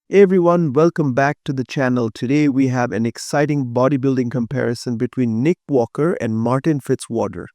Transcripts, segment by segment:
Hey everyone, welcome back to the channel. Today we have an exciting bodybuilding comparison between Nick Walker and Martin Fitzwater.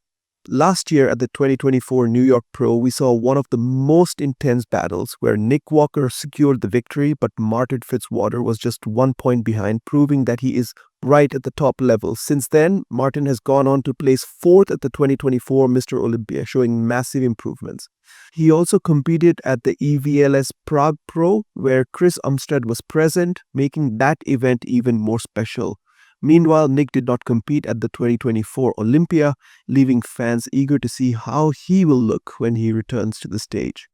Last year at the 2024 New York Pro, we saw one of the most intense battles where Nick Walker secured the victory, but Martin Fitzwater was just 1 point behind, proving that he is right at the top level. Since then, Martin has gone on to place 4th at the 2024 Mr. Olympia, showing massive improvements. He also competed at the EVLS Prague Pro, where Chris Umstead was present, making that event even more special. Meanwhile, Nick did not compete at the 2024 Olympia, leaving fans eager to see how he will look when he returns to the stage.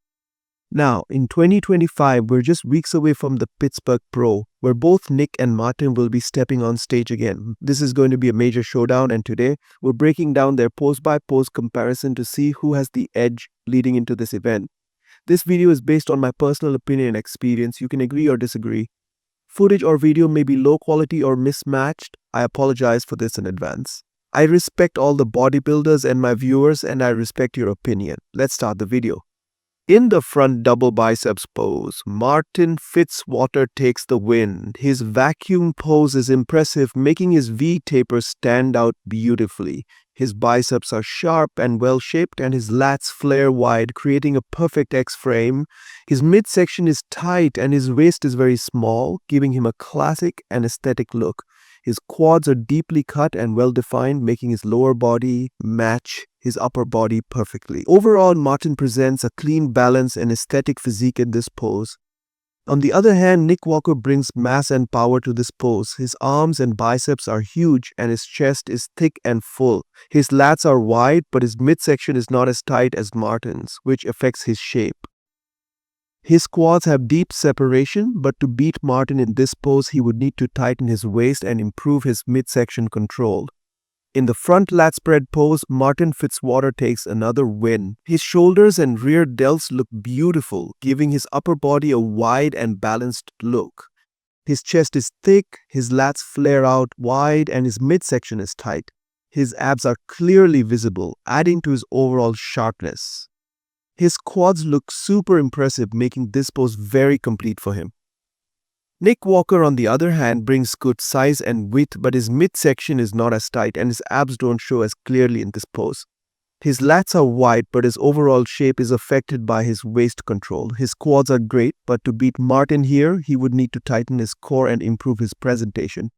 Now, in 2025, we're just weeks away from the Pittsburgh Pro, where both Nick and Martin will be stepping on stage again. This is going to be a major showdown, and today we're breaking down their pose-by-pose comparison to see who has the edge leading into this event. This video is based on my personal opinion and experience. You can agree or disagree. Footage or video may be low quality or mismatched. I apologize for this in advance. I respect all the bodybuilders and my viewers, and I respect your opinion. Let's start the video. In the front double biceps pose, Martin Fitzwater takes the win. His vacuum pose is impressive, making his V-taper stand out beautifully. His biceps are sharp and well-shaped, and his lats flare wide, creating a perfect X-frame. His midsection is tight and his waist is very small, giving him a classic and aesthetic look. His quads are deeply cut and well-defined, making his lower body match his upper body perfectly. Overall, Martin presents a clean, balanced, and aesthetic physique in this pose. On the other hand, Nick Walker brings mass and power to this pose. His arms and biceps are huge and his chest is thick and full. His lats are wide, but his midsection is not as tight as Martin's, which affects his shape. His quads have deep separation, but to beat Martin in this pose, he would need to tighten his waist and improve his midsection control. In the front lat spread pose, Martin Fitzwater takes another win. His shoulders and rear delts look beautiful, giving his upper body a wide and balanced look. His chest is thick, his lats flare out wide, and his midsection is tight. His abs are clearly visible, adding to his overall sharpness. His quads look super impressive, making this pose very complete for him. Nick Walker, on the other hand, brings good size and width, but his midsection is not as tight and his abs don't show as clearly in this pose. His lats are wide, but his overall shape is affected by his waist control. His quads are great, but to beat Martin here, he would need to tighten his core and improve his presentation.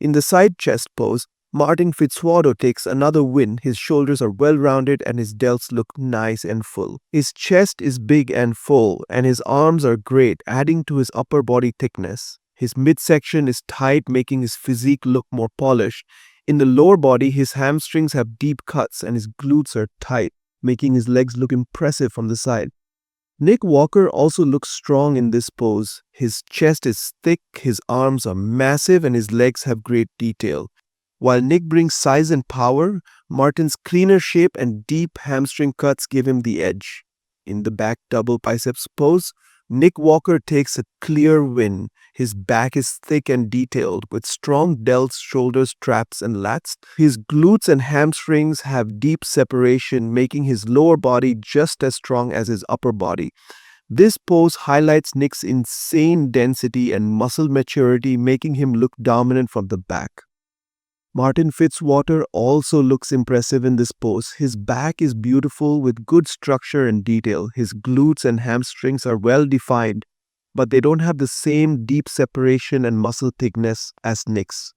In the side chest pose, Martin Fitzwater takes another win. His shoulders are well-rounded and his delts look nice and full. His chest is big and full, and his arms are great, adding to his upper body thickness. His midsection is tight, making his physique look more polished. In the lower body, his hamstrings have deep cuts and his glutes are tight, making his legs look impressive from the side. Nick Walker also looks strong in this pose. His chest is thick, his arms are massive, and his legs have great detail. While Nick brings size and power, Martin's cleaner shape and deep hamstring cuts give him the edge. In the back double biceps pose, Nick Walker takes a clear win. His back is thick and detailed, with strong delts, shoulders, traps, and lats. His glutes and hamstrings have deep separation, making his lower body just as strong as his upper body. This pose highlights Nick's insane density and muscle maturity, making him look dominant from the back. Martin Fitzwater also looks impressive in this pose. His back is beautiful with good structure and detail. His glutes and hamstrings are well defined, but they don't have the same deep separation and muscle thickness as Nick's.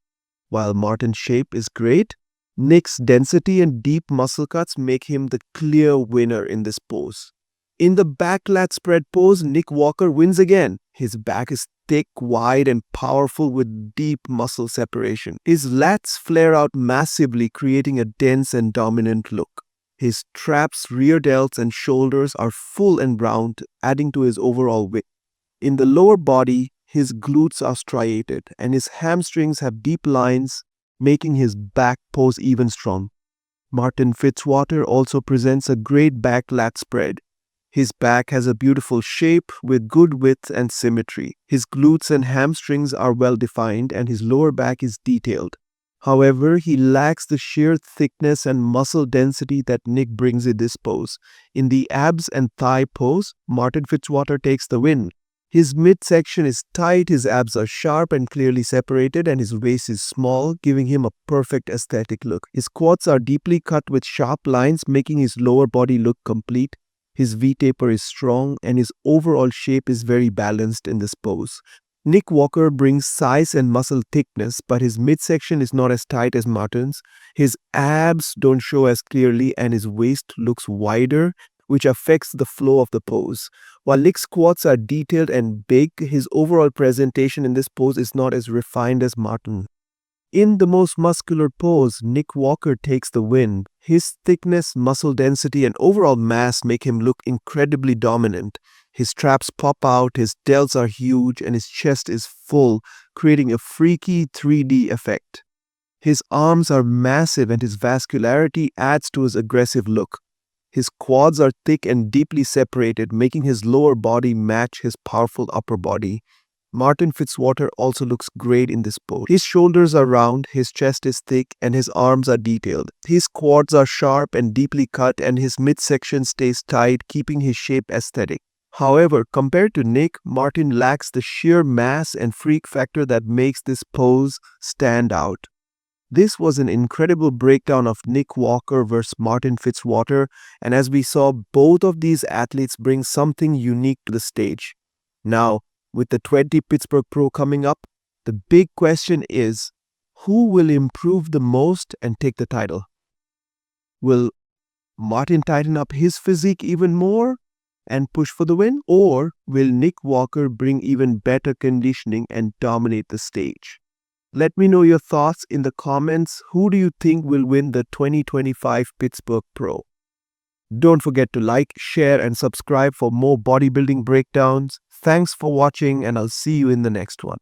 While Martin's shape is great, Nick's density and deep muscle cuts make him the clear winner in this pose. In the back lat spread pose, Nick Walker wins again. His back is thick, wide, and powerful with deep muscle separation. His lats flare out massively, creating a dense and dominant look. His traps, rear delts, and shoulders are full and round, adding to his overall width. In the lower body, his glutes are striated, and his hamstrings have deep lines, making his back pose even strong. Martin Fitzwater also presents a great back lat spread. His back has a beautiful shape with good width and symmetry. His glutes and hamstrings are well defined and his lower back is detailed. However, he lacks the sheer thickness and muscle density that Nick brings in this pose. In the abs and thigh pose, Martin Fitzwater takes the win. His midsection is tight, his abs are sharp and clearly separated, and his waist is small, giving him a perfect aesthetic look. His quads are deeply cut with sharp lines, making his lower body look complete. His V-taper is strong, and his overall shape is very balanced in this pose. Nick Walker brings size and muscle thickness, but his midsection is not as tight as Martin's. His abs don't show as clearly, and his waist looks wider, which affects the flow of the pose. While Nick's quads are detailed and big, his overall presentation in this pose is not as refined as Martin. In the most muscular pose, Nick Walker takes the win. His thickness, muscle density, and overall mass make him look incredibly dominant. His traps pop out, his delts are huge, and his chest is full, creating a freaky 3D effect. His arms are massive and his vascularity adds to his aggressive look. His quads are thick and deeply separated, making his lower body match his powerful upper body. Martin Fitzwater also looks great in this pose. His shoulders are round, his chest is thick, and his arms are detailed. His quads are sharp and deeply cut, and his midsection stays tight, keeping his shape aesthetic. However, compared to Nick, Martin lacks the sheer mass and freak factor that makes this pose stand out. This was an incredible breakdown of Nick Walker versus Martin Fitzwater, and as we saw, both of these athletes bring something unique to the stage. Now, with the 20 Pittsburgh Pro coming up, the big question is, who will improve the most and take the title? Will Martin tighten up his physique even more and push for the win? Or will Nick Walker bring even better conditioning and dominate the stage? Let me know your thoughts in the comments. Who do you think will win the 2025 Pittsburgh Pro? Don't forget to like, share, and subscribe for more bodybuilding breakdowns. Thanks for watching, and I'll see you in the next one.